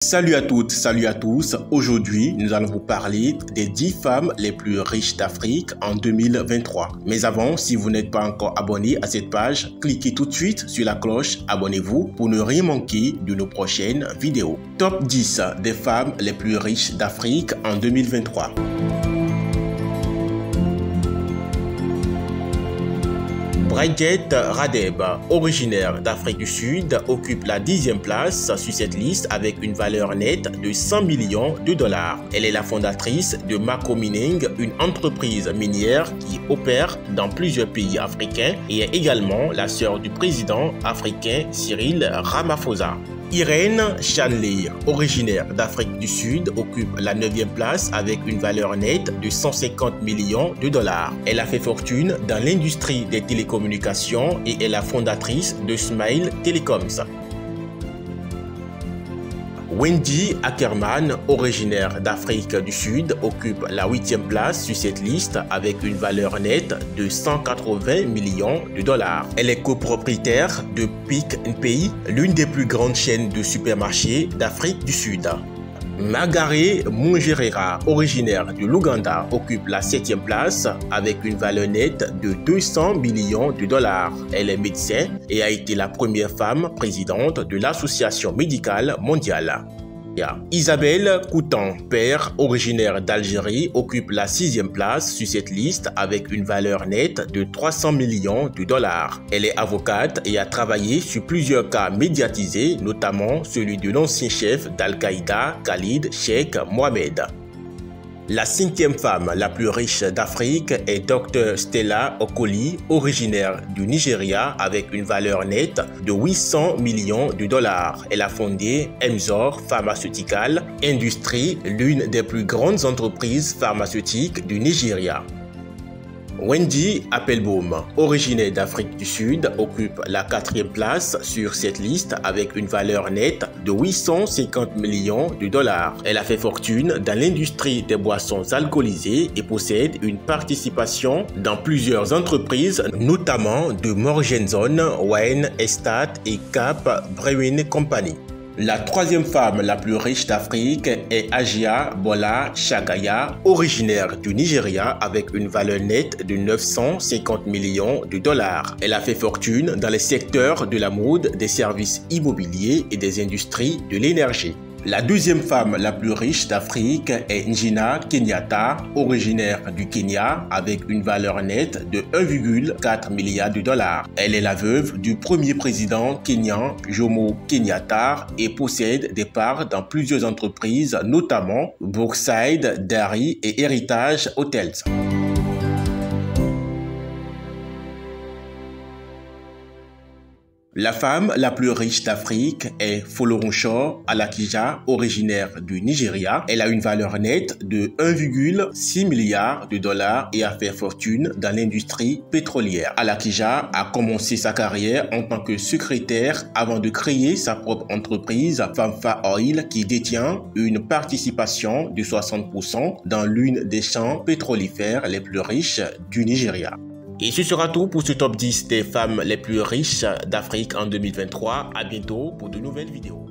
Salut à toutes, salut à tous. Aujourd'hui, nous allons vous parler des 10 femmes les plus riches d'Afrique en 2023. Mais avant, si vous n'êtes pas encore abonné à cette page, cliquez tout de suite sur la cloche, abonnez-vous pour ne rien manquer de nos prochaines vidéos. Top 10 des femmes les plus riches d'Afrique en 2023. Bridget Radeb, originaire d'Afrique du Sud, occupe la 10e place sur cette liste avec une valeur nette de 100 millions de dollars. Elle est la fondatrice de Mako Mining, une entreprise minière qui opère dans plusieurs pays africains et est également la sœur du président africain Cyril Ramaphosa. Irene Shanley, originaire d'Afrique du Sud, occupe la 9e place avec une valeur nette de 150 millions de dollars. Elle a fait fortune dans l'industrie des télécommunications et est la fondatrice de Smile Telecoms. Wendy Ackerman, originaire d'Afrique du Sud, occupe la 8e place sur cette liste avec une valeur nette de 180 millions de dollars. Elle est copropriétaire de Pick n Pay, l'une des plus grandes chaînes de supermarchés d'Afrique du Sud. Margaret Mungerera, originaire de l'Ouganda, occupe la 7e place avec une valeur nette de 200 millions de dollars. Elle est médecin et a été la première femme présidente de l'Association médicale mondiale. Isabelle Coutan, père originaire d'Algérie, occupe la 6e place sur cette liste avec une valeur nette de 300 millions de dollars. Elle est avocate et a travaillé sur plusieurs cas médiatisés, notamment celui de l'ancien chef d'Al-Qaïda, Khalid Sheikh Mohammed. La 5e femme la plus riche d'Afrique est Dr Stella Okoli, originaire du Nigeria avec une valeur nette de 800 millions de dollars. Elle a fondé Emzor Pharmaceutical Industries, l'une des plus grandes entreprises pharmaceutiques du Nigeria. Wendy Appelbaum, originaire d'Afrique du Sud, occupe la 4e place sur cette liste avec une valeur nette de 850 millions de dollars. Elle a fait fortune dans l'industrie des boissons alcoolisées et possède une participation dans plusieurs entreprises, notamment de Morgenson, Wayne Estate et Cap Brewing Company. La 3e femme la plus riche d'Afrique est Ajia Bola Chagaya, originaire du Nigeria avec une valeur nette de 950 millions de dollars. Elle a fait fortune dans les secteurs de la mode, des services immobiliers et des industries de l'énergie. La 2e femme la plus riche d'Afrique est Njina Kenyatta, originaire du Kenya avec une valeur nette de 1,4 milliard de dollars. Elle est la veuve du premier président kenyan Jomo Kenyatta et possède des parts dans plusieurs entreprises, notamment Brookside Dairy et Heritage Hotels. La femme la plus riche d'Afrique est Folorunshor Alakija, originaire du Nigeria. Elle a une valeur nette de 1,6 milliard de dollars et a fait fortune dans l'industrie pétrolière. Alakija a commencé sa carrière en tant que secrétaire avant de créer sa propre entreprise Famfa Oil qui détient une participation de 60% dans l'une des champs pétrolifères les plus riches du Nigeria. Et ce sera tout pour ce top 10 des femmes les plus riches d'Afrique en 2023. À bientôt pour de nouvelles vidéos.